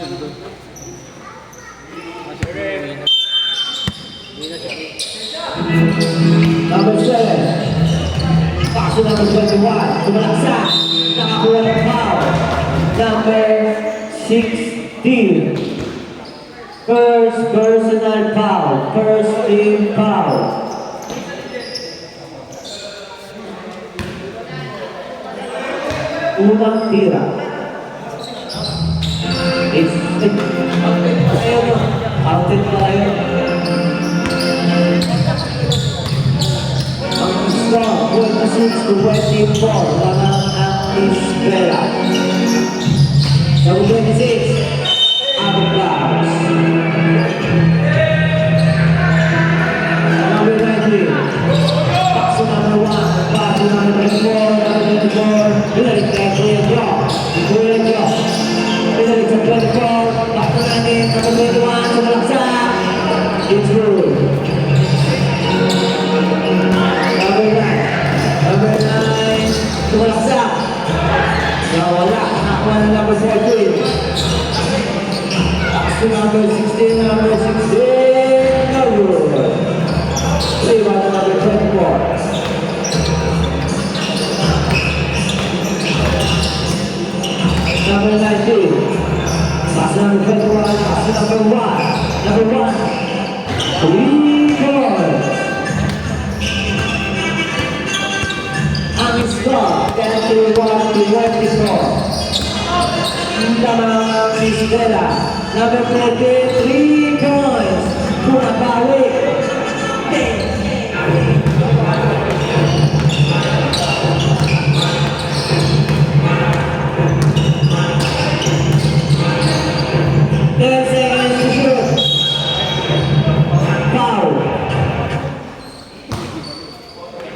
Number 7. Paso number 21. Tumalaksa. Nakakuha ng foul. Number 16. First personal foul. First team foul. Unang tira. Outed pa kayo. Ang score, 26-24. Laman ang Isabela. Number 26. Abel Claus. Number 19. Paso number 1. Paso number 24. Number 24. Pinalik kay Kuya Joe. Kuya Joe. Pinalik sa 24. Paso namin. Number 21. Sumalaksa. It's good. Number 9. Number 9. Sumalaksa. Nawala. Nakakuha ng number 14. To number 16, number 16, no good. Save on number 24. Number 19. Pass number 21, pass number 1. Number 1. 3 points. Ang score, 21-24. Tamang Isabela. Number 23 points. Bumabawi. Ten seconds to shoot. Foul.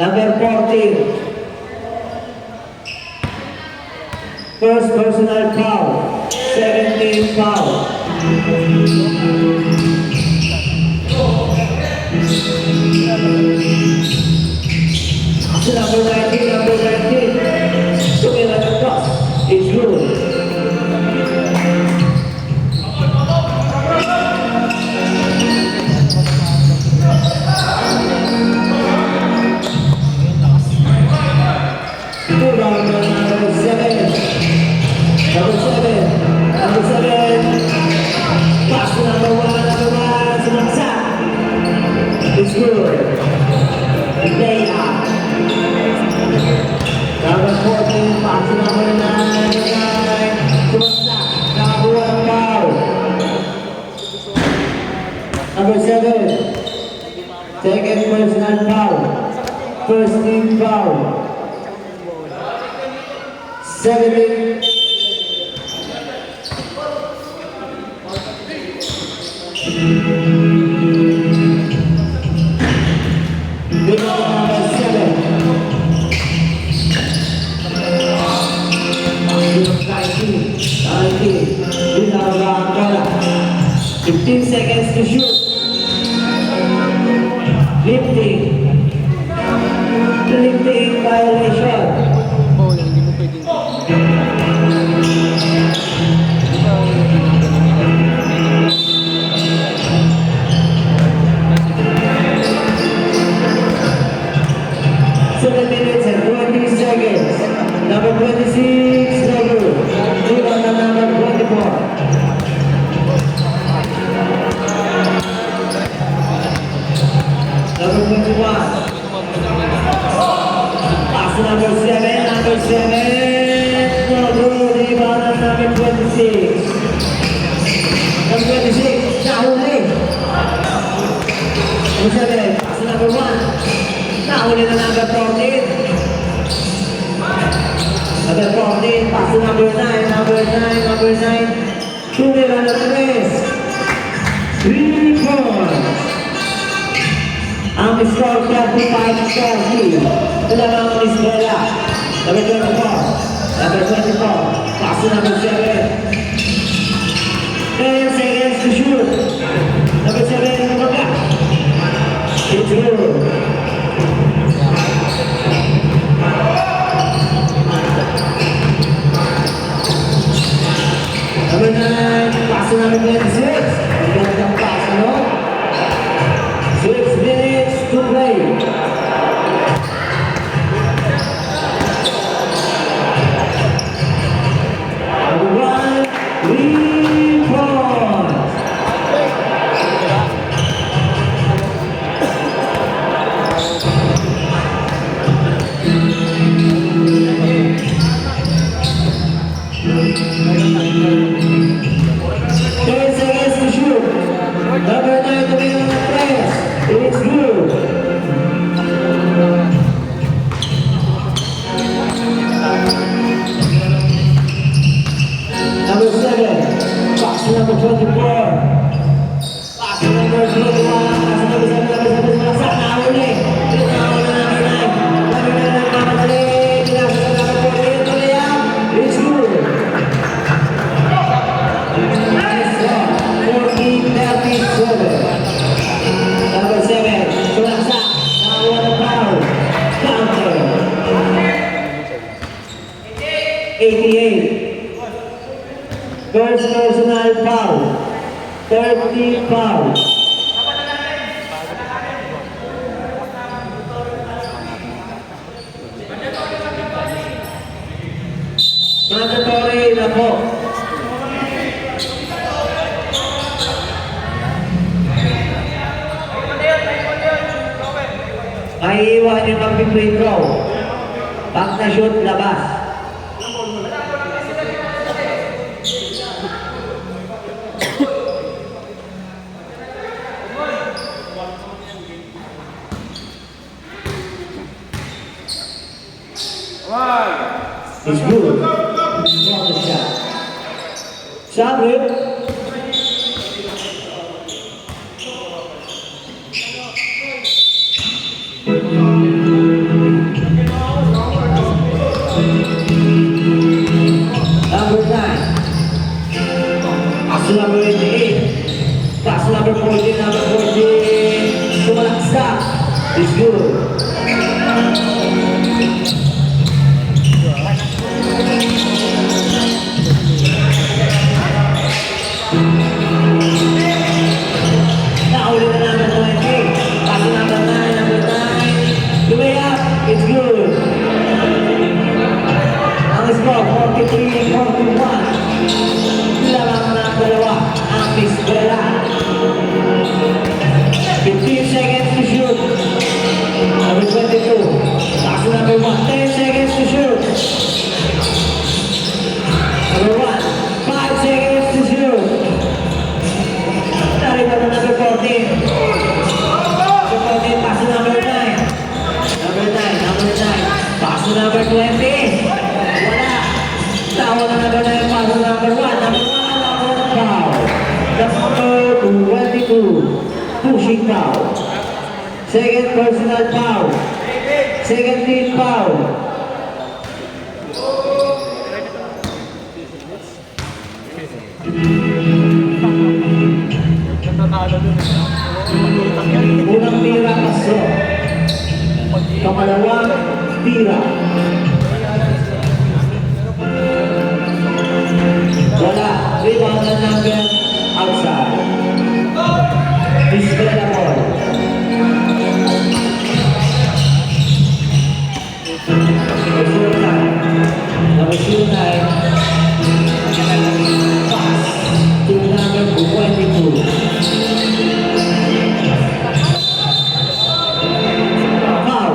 Number 14. First personal foul. 17 foul. Number 19, number 19. Tumila ng toss. It's good. Number 7. Number 7. Number 7. Pass to number 1. Number 1. Sumaksa. It's good. Play out. Number 14. Pass to number 9. Sumaksa. Nakakuha ng foul. Number 7. Second personal foul. First team foul. 17. Number 7. 15 seconds to shoot. Lifting. Lifting violation. Oh, hindi mo pwedeng. Number 26, no good. Move on to number 24. Number 21. Pass to number 7, number 7. No good. Move on to number 26. Number 26, nahuli. Number 7, pass to number 1. Nahuli na number 14. Number 14, pass to number 9, number 9, number 9. Tumira na 3. 3 points. Ang score 35-30. Ito lang ang Isabela. Number 24. Number 24. Pass to number 7. 10 seconds to shoot. Number 7, kumbaga. It's good. Number 9, pass Pass number 26. Magandang pass, no? 6 minutes to play. Number 1, 3 points. Ten seconds to shoot. Number 9 to be on the press. It's good. Number 7. Box number 24. Box number 21. Box number 7. Number 7. Malaksak na uli. Tinawag na number 9. Number 9 na nagmamadali. Pinasa sa number 48. Tuloy up. It's good. Nice job. 14-37. Number 7. Sulaksak. Nakakuha ng foul. Counter. 88. First personal foul. 30 foul. Mandatory na po. Maiiwan yung mag-free throw. Pag na-shoot, labas. It's good. Block the shot. Sabi. Number 9. Pass number 88. Pass number 14. Number 14. Sumalaksak. It's good. Nauli na number 20. Pass number 9. Number 9. Way up. It's good. Ang score, 43-41. Lamang na ang dalawa. Ang Isabela. 15 seconds to shoot. Number 22. Pass number 1. 10 seconds to shoot. Number 1. 5 seconds to shoot. Narito na number 14. Number 14, pass to number 9. Number 9. Pass to number 20. Wala. Tawa na number 9, pass to number 1. Number 1, number 1 foul. Number 22. Pushing foul. Second personal foul. Second team foul. Unang tira, paso. Kamalawang tira. Wala. Rebound na number outside. Isabela ball. Number 9. Pass to number 22. Foul.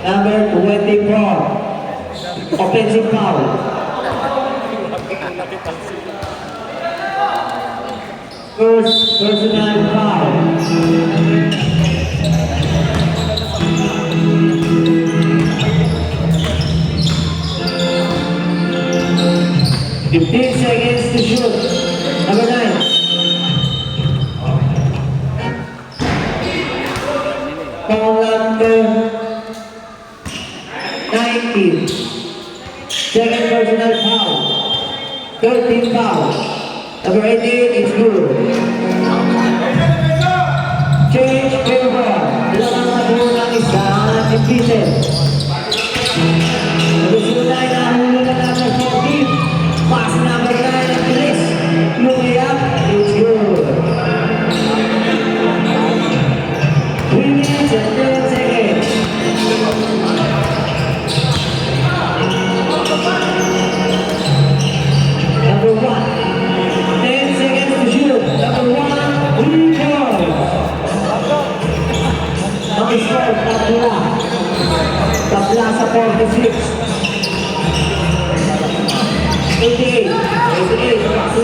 Number 24. Offensive foul. First personal foul. Fifteen seconds to shoot. Number 9. Foul number 19. Second personal foul. 13 foul. Number 18 is good. Change over. Lamang na buo ng isa ang defeated. Number 09 na huli na number 14. Pass number 9 ang bilis. Lumay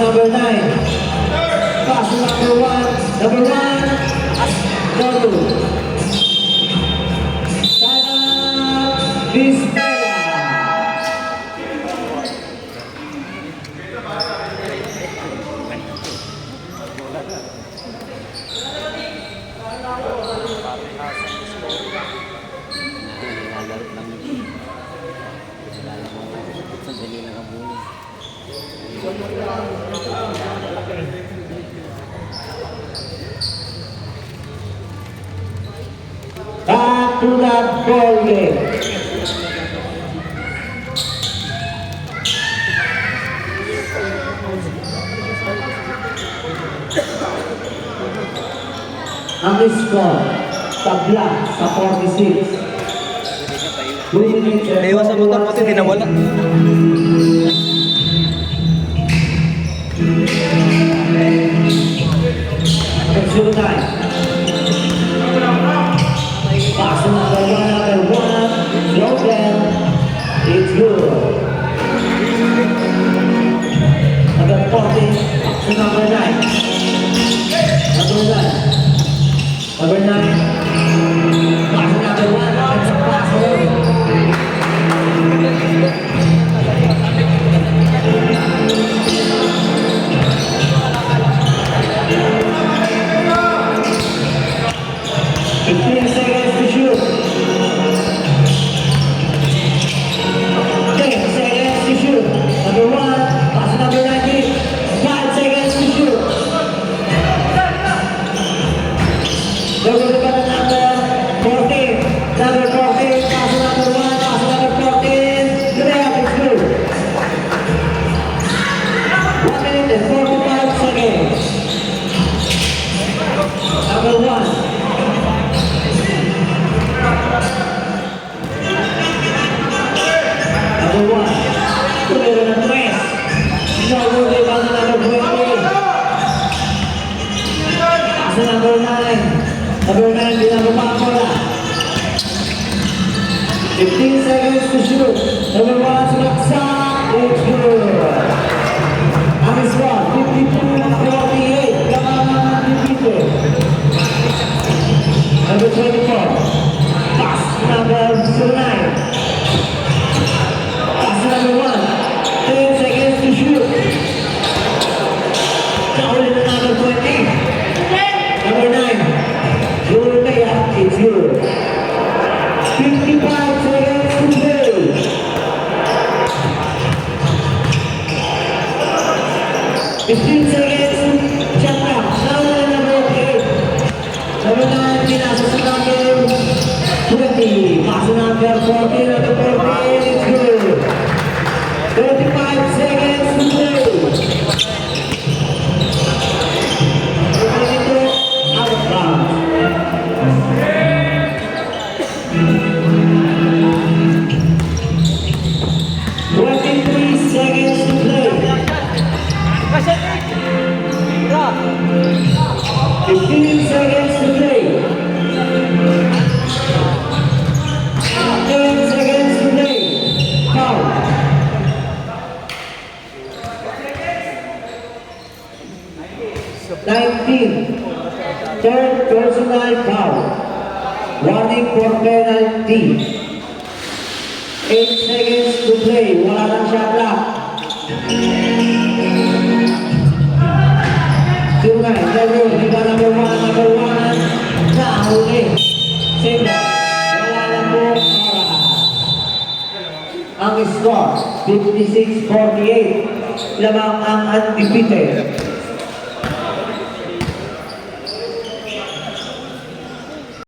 number 9. Pass to number 1. Number 1. Go. Sana Vizquela. Nilalaro lang yun. Sandali lang ang buhay. Back to the ball game. Ang score, tabla sa 46. Naiwas sa motor kasi di nawala. Number 9. Pass to number 1. Logan. It's good. Number 40. To number 9. Number 9. Number 9. Pass to number 1. That's a pass. Number 9, di na lumakola. 15 seconds to shoot. Number 1, sumaksa. It's good. Ang score, 52-48. Kamangan defeated. Number 24. Pass number 9. Pass number 1. 10 seconds to shoot. Nauli na number 20. Number 9. It's good. 55 seconds to play. 15 seconds to check out. Now number 8. Number 9, pinasa sa number 20. Pass number 14, number 14. It's good. 35 seconds to play. Out of bounds. 23 seconds to play. 15 seconds to play. 10 seconds to play. Foul. 19. Third personal foul. Warning for penalty. 8 seconds to play. Wala lang shot clock. 2-9. Level. Diba number 1. Nahuli. Same. Wala lang po oras. Ang score, 56-48. Lamang ang undefeated.